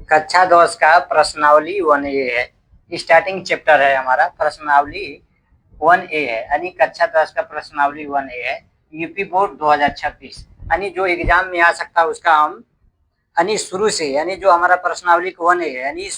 कक्षा 10 का प्रश्नावली 1A है। स्टार्टिंग चैप्टर है हमारा, प्रश्नावली 1A है, यानी कक्षा 10 का प्रश्नावली 1A है। यूपी बोर्ड 2026 यानी जो एग्जाम में आ सकता है उसका हम यानी शुरू से, यानी जो हमारा प्रश्नावली 1A है, यानी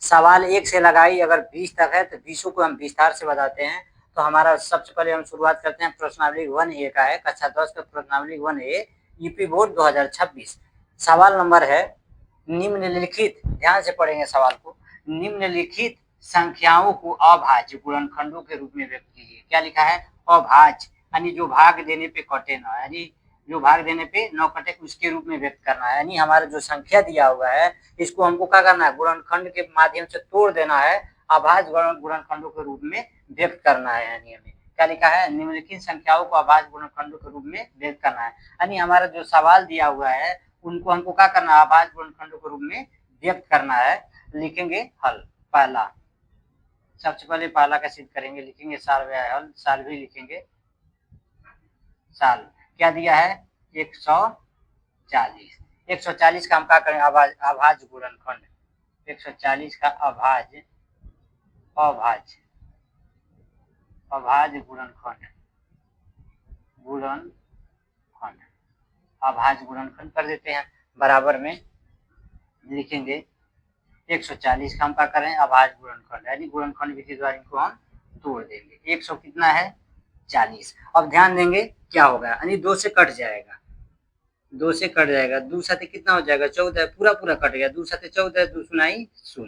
सवाल 1 से लगाई अगर 20 तक है तो 20 को हम विस्तार से बताते हैं। तो हमारा सबसे पहले हम शुरुआत करते हैं प्रश्नावली 1A का है, कक्षा 10 का प्रश्नावली 1A यूपी बोर्ड 2026। सवाल नंबर है निम्नलिखित, ध्यान से पढ़ेंगे सवाल को, निम्नलिखित संख्याओं को अभाज्य गुणनखंडों के रूप में व्यक्त कीजिए। क्या लिखा है? अभाज्य, यानी जो भाग देने पे कटे ना, यानी जो भाग देने पे न कटे उसके रूप में व्यक्त करना है। यानी हमारा जो संख्या दिया हुआ है इसको हमको क्या करना है? गुणनखंड के माध्यम से तोड़ देना है, अभाज्य गुणनखंडों के रूप में व्यक्त करना है। यानी हमें क्या लिखा है? निम्नलिखित संख्याओं को अभाज्य गुणनखंडों के रूप में व्यक्त करना है। यानी हमारा जो सवाल दिया हुआ है उनको हमको क्या करना है? अभाज्य गुणनखंडों के रूप में व्यक्त करना है। लिखेंगे हल। पहला, सबसे पहले पहला का सिद्ध करेंगे, लिखेंगे साल व हल, साल भी लिखेंगे साल। क्या दिया है? 140। 140 का हम क्या करें? अभाज्य गुणनखंड। 140 का अभाज्य अभाज्य अभाज्य गुणनखंड गुणनखंड अभाज्य गुणनखंड कर देते हैं। बराबर में लिखेंगे 140 का हम क्या करें? अभाज्य गुणनखंड, यानी गुणनखंड विधि द्वारा इनको हम तोड़ देंगे। 100 कितना है? 40। अब ध्यान देंगे क्या होगा, यानी 2 से कट जाएगा, 2 से कट जाएगा, 2 साथे कितना हो जाएगा? 14, पूरा पूरा कट गया, 2 साथे 14, 2 सुनाई 0,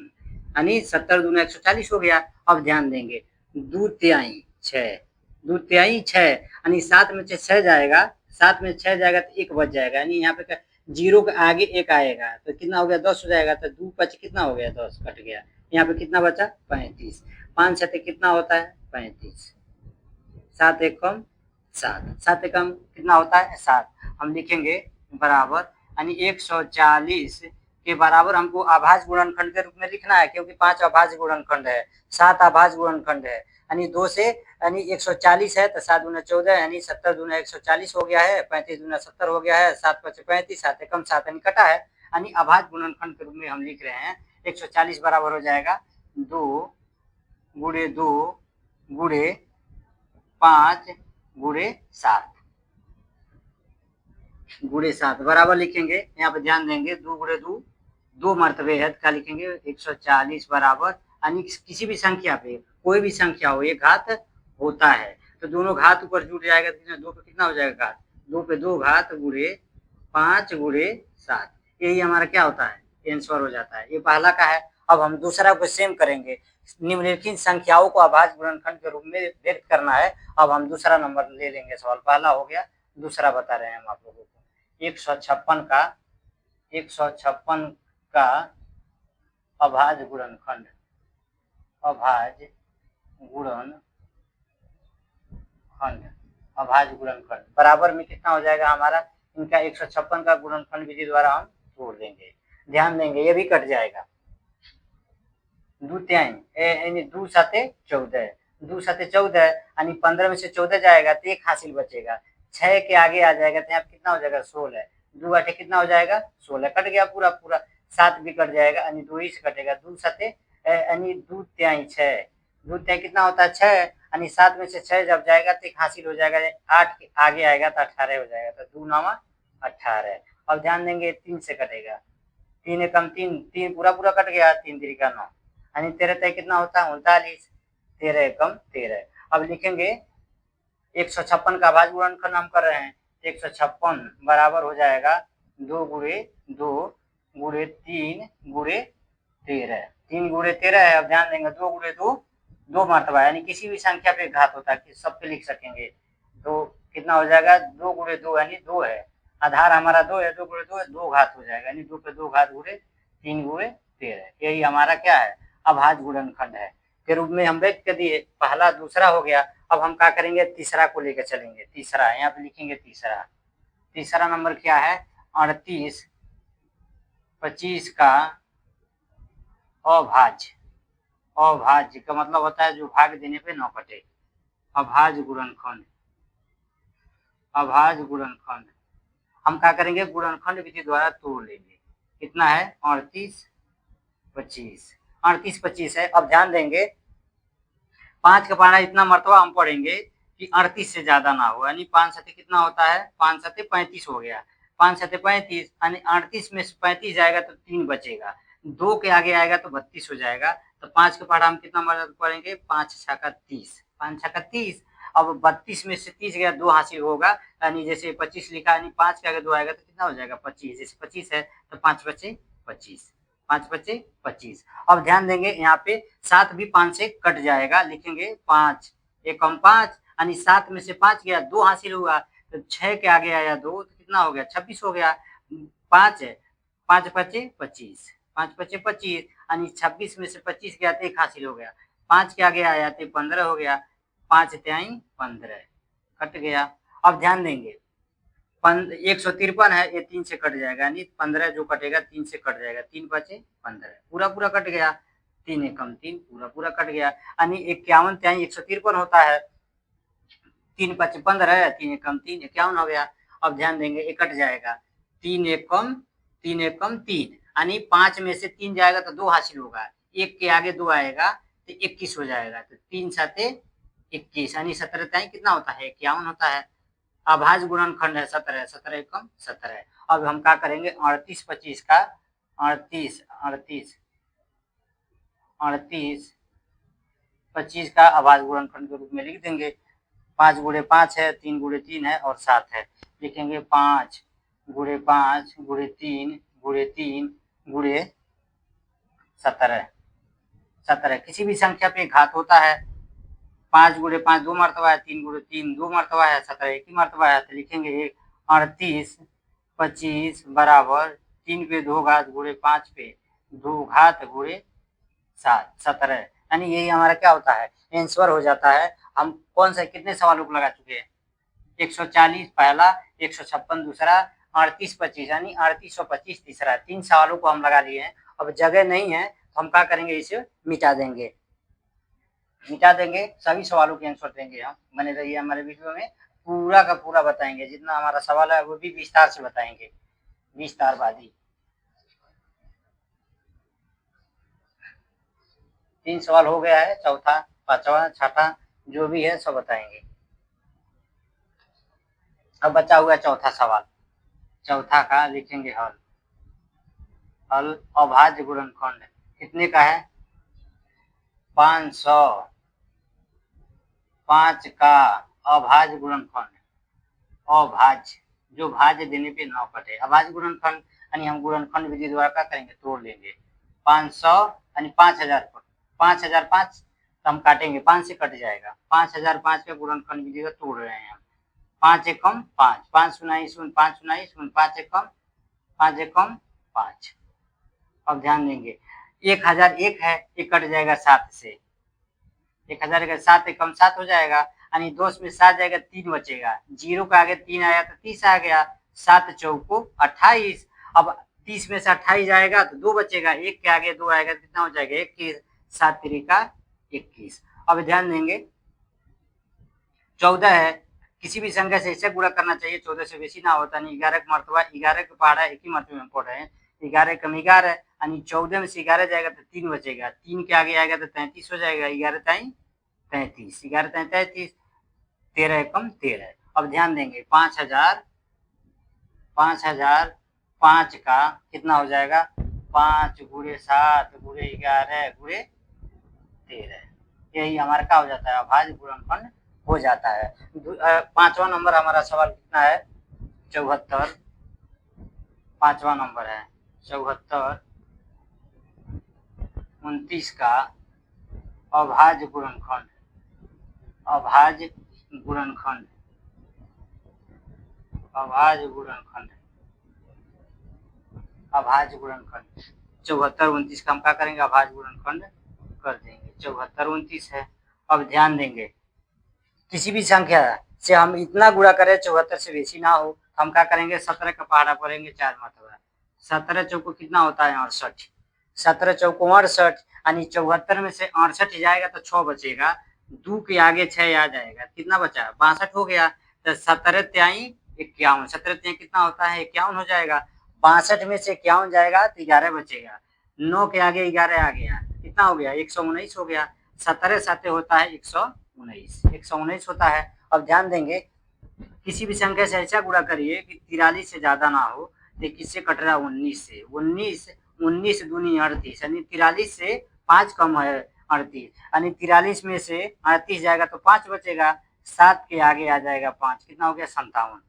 यानी 70 दूना 140 हो गया। अब ध्यान देंगे 2 तिहाई 6, 2 तिहाई 6, यानी 7 में से 6 जाएगा, 7 में 6 जाएगा तो 1 बच जाएगा, यानी यहाँ पे 0 के आगे 1 आएगा तो कितना हो गया? 10 हो जाएगा। तो 2 5 कितना हो गया? 10 कट गया। यहाँ पे कितना बचा? 35। 5 साथे कितना होता है? 35। 7 एक कम 7, 7 एक कम कितना होता है? 7। हम लिखेंगे बराबर, यानी 140 के बराबर हमको अभाज्य गुणनखंड के रूप में लिखना है, क्योंकि 5 अभाज्य गुणनखंड है, 7 अभाज्य गुणनखंड है। यानी 2 से, यानी 140 है तो 7 दूना 14, यानी 70 दूना 140 हो गया है, 35 दूना 70 हो गया है, 7 5 35, 7 एकम 7, यानी कटा है, यानी अभाज्य गुणनखंड के रूप में हम लिख रहे हैं। 140 बराबर हो जाएगा 2 गुणे 2 गुणे 5 गुणे 7 गुणे 7 बराबर लिखेंगे। यहाँ पे ध्यान देंगे 2 गुणे 2 2 मर्तबे है, क्या लिखेंगे? 140 बराबर, यानी किसी भी संख्या पे, कोई भी संख्या हो, एक घात होता है तो दोनों घात ऊपर जुट जाएगा, तो 2 पे कितना हो जाएगा? घात 2 पे 2 घात गुणे 5 गुणे 7, यही हमारा क्या होता है? आंसर हो जाता है। ये पहला का है। अब हम दूसरा को सेम करेंगे, निम्नलिखित संख्याओं को अभाज्य गुणनखंड के रूप में व्यक्त करना है। अब हम दूसरा नंबर ले लेंगे, सवाल पहला हो गया, दूसरा बता रहे हैं हम आप लोगों को। 156 का अभाज्य गुणनखंड, अभाज्य गुणनखंड अभाज्य गुणनखंड बराबर में कितना हो जाएगा हमारा? इनका 156 का गुणनखंड विधि द्वारा हम तोड़ देंगे। ध्यान देंगे ये भी कट जाएगा, 2 तिहाई यानी 2 साथे 14, 2 साथे 14, यानी 15 में से 14 जाएगा तो 1 हासिल बचेगा, 6 के आगे आ जाएगा तो यहाँ पे कितना हो जाएगा? 16, 2 आठे कितना हो जाएगा? 16, कट गया पूरा पूरा। 7 भी कट जाएगा, यानी 2 ही से कटेगा, 2 साथे यानी 2 तिहाई 6, 2 तिहाई कितना होता है? 6, यानी 7 में से 6 जब जाएगा तो 1 हासिल हो जाएगा, 8 के आगे आएगा तो 18 हो जाएगा, तो 2 9 18। अब ध्यान देंगे 3 से कटेगा, 3 एकम 3, 3 पूरा पूरा कट गया, 3 3 9, यानी 13 तय कितना होता है? 39, 13 एकम 13। अब लिखेंगे 156 का अभाज्य गुणनखंड हम कर रहे हैं, 156 बराबर हो जाएगा 2 गुणे 2 गुणे 3 गुणे 13, 3 गुणे 13 है। अब ध्यान देंगे 2 गुणे 2 2 मर्तबा, यानी किसी भी संख्या पे घात होता है, सब पे लिख सकेंगे, तो कितना हो जाएगा? 2 गुणे 2 यानी 2 है, आधार हमारा 2 है, 2 गुणे 2 2 घात हो जाएगा, यानी 2 पे 2 घात गुणे 3 गुणे 13, यही हमारा क्या है? अभाज्य गुणनखंड है के रूप में हम व्यक्त कर दिए। पहला दूसरा हो गया। अब हम क्या करेंगे? तीसरा को लेकर चलेंगे। तीसरा यहाँ पे लिखेंगे, तीसरा नंबर क्या है? 38 25 का अभाज्य, अभाज्य का मतलब होता है जो भाग देने पे न कटे, अभाज्य गुणनखंड, अभाज्य गुणनखंड हम क्या करेंगे? गुणनखंड विधि द्वारा तोड़ लेंगे। कितना है? 38 25, 38 25 है। अब ध्यान देंगे 5 का पहाड़ा इतना मर्तबा हम पढ़ेंगे कि 38 से ज्यादा ना हो, यानी 5 सते कितना होता है, 5 सते 35 हो गया, 5 सते 35 यानी 38 में से 35 जाएगा तो 3 बचेगा, 2 के आगे आएगा तो 32 हो जाएगा। तो 5 का पहाड़ा हम कितना मर्तबा पढ़ेंगे, 5 छक्का 30, 5 छक्का 30। अब 32 में से 30 गया, 2 हासिल होगा, यानी जैसे 25 लिखा, यानी 5 के आगे 2 आएगा तो कितना हो जाएगा, 25। जैसे 25 है तो 5 बचे 25, 5 बचे 25। अब ध्यान देंगे यहाँ पे 7 भी 5 से कट जाएगा, लिखेंगे 5 एकम 5, यानी 7 में से 5 गया, 2 हासिल हुआ, तो 6 के आगे आया 2 तो कितना हो गया, 26 हो गया। 5 है, 5 बचे 25, 5 बचे 25, यानी 26 में से 25 गया तो 1 हासिल हो गया, 5 के आगे आया तो 15 हो गया, 5 तिहाई 15 कट गया। अब ध्यान देंगे 153 है, ये 3 से कट जाएगा, यानी 15 जो कटेगा 3 से कट जाएगा, 3 बचे 15, पूरा पूरा कट गया, 3 एकम 3 पूरा पूरा कट गया, यानी 51 तिहाई 153 होता है, 3 बचे 15, 3 एकम 3 51 हो गया। अब ध्यान देंगे ये कट जाएगा, 3 एकम 3, यानी 5 में से 3 जाएगा तो 2 हासिल होगा, 1 के आगे 2 आएगा तो 21 हो जाएगा, तो 3 सते 21, यानी 17 तिहाई कितना होता है, 51 होता है। अभाज्य गुणनखंड है 17, 17 एकम 17। अब हम क्या करेंगे, 38 25 का 38 25 का अभाज्य गुणनखंड के रूप में लिख देंगे। 5 गुणे 5 है, 3 गुणे 3 है और 7 है, लिखेंगे 5 गुणे 5 गुणे 3 गुणे 3 गुणे 17। 17 किसी भी संख्या पे घात होता है, 5 गुणे 5 2 मर्तबा है, 3 गुणे 3 2 मर्तबा है, 17 एक ही मर्तबा है, तो लिखेंगे 38 25 बराबर 3 पे 2 घात गुणे 5 पे 2 घात गुणे 7 17, यानी यही हमारा क्या होता है, आंसर हो जाता है। हम कौन सा कितने सवालों को लगा चुके हैं, 140 पहला, 156 दूसरा, 38 25 यानी 3825 तीसरा, 3 सवालों को हम लगा लिए हैं। अब जगह नहीं है तो हम क्या करेंगे, इसे मिटा देंगे, सभी सवालों के आंसर देंगे हम। बने रहिए हमारे वीडियो में, पूरा का पूरा बताएंगे, जितना हमारा सवाल है वो भी विस्तार से बताएंगे, विस्तारवादी। 3 सवाल हो गया है, चौथा पांचवा छठा जो भी है सब बताएंगे। अब बचा हुआ चौथा सवाल, चौथा का लिखेंगे हल। अभाज्य गुणनखंड कितने का है, 500, 5 का अभाज्य गुणनखंड, अभाज्य जो भाज्य देने पे न कटे, अभाज्य गुणनखंड यानी हम गुणनखंड विधि द्वारा क्या करेंगे, तोड़ लेंगे। 500 यानी 5000 पर 5005 तो हम काटेंगे, 5 से कट जाएगा, 5005 का गुणनखंड विधि का तोड़ रहे हैं हम। 5 एकम 5, 5 सुनाई शून्य, 5 सुनाई शून्य, 5 एकम 5। अब ध्यान देंगे 1001 है, ये कट जाएगा 7 से, 1000 का 7 एकम 7 हो जाएगा, यानी 2 में 7 जाएगा, 3 बचेगा, 0 का आगे 3 आया तो 30 आ गया, 7 चौको 28। अब 30 में से 28 जाएगा तो 2 बचेगा, 1 के आगे 2 आएगा तो कितना हो जाएगा, 21, 7 तिरिका 21। अब ध्यान देंगे 14 है, किसी भी संख्या से ऐसे गुणा करना चाहिए 14 से बेसी ना होता, नहीं 11 का मर्तबा, 11 का पहाड़ा एक ही मर्तबे में पढ़ रहे हैं, 11 कम 11 यानी 14 में से 11 जाएगा तो 3 बचेगा, 3 के आगे आएगा तो 33 हो जाएगा, 11 ताई 33, 11 ताई 33, 13 एकम 13। अब ध्यान देंगे 5000 5 का कितना हो जाएगा, 5 गुणे 7 गुणे 11 गुणे 13, यही हमारा क्या हो जाता है, अभाज्य गुणनखंड हो जाता है। 5वां नंबर हमारा सवाल कितना है, 74, 5वां नंबर है 74 29 का अभाज्य गुणनखंड, अभाज्य गुणनखंड, अभाज्य गुणनखंड, अभाज्य गुणनखंड 74 29 का हम क्या करेंगे, अभाज्य गुणनखंड कर देंगे, 74 29 है। अब ध्यान देंगे किसी भी संख्या से हम इतना गुणा करें 74 से बेसी ना हो, हम क्या करेंगे, 17 का पहाड़ा पढ़ेंगे 4 मरतबा, 17 चौको कितना होता है 68, 17 चौको 68, यानी 74 में से 68 जाएगा तो 6 बचेगा, 2 के आगे 6 आ जाएगा, कितना बचा 62 हो गया, तो 17 तिहाई 51, 17 तिहाई कितना होता है 51 हो जाएगा, 62 में से 51 जाएगा तो 11 बचेगा, 9 के आगे 11 आ गया, कितना हो गया 119 हो गया। 17 साते होता है 119 होता है। अब ध्यान देंगे किसी भी संख्या से ऐसा गुणा करिए कि 43 से ज्यादा ना हो। तो किससे कट रहा है 19 से। 19 दूनी 38 यानी 43 से 5 कम है 38 यानी 43 में से 38 जाएगा तो 5 बचेगा। 7 के आगे आ जाएगा 5, कितना हो गया 57।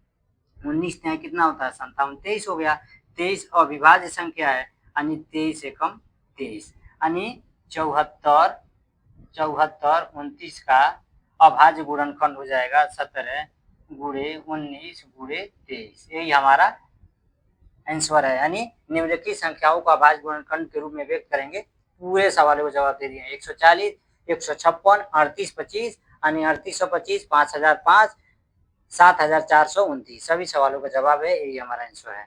19 में कितना होता है 57, 23 हो गया। 23 अविभाज्य संख्या है यानी 23 एकम 23 यानी 74 29 का अभाज्य गुणनखंड हो जाएगा 17 गुणे 19 गुणे 23। यही हमारा आंसर है। यानी निम्नलिखित संख्याओं को अभाज्य गुणनखंड के रूप में व्यक्त करेंगे। पूरे सवालों को जवाब दे दिए 140 156 38 25 यानी 3825 5005 7429 सभी सवालों का जवाब है। यही हमारा आंसर है।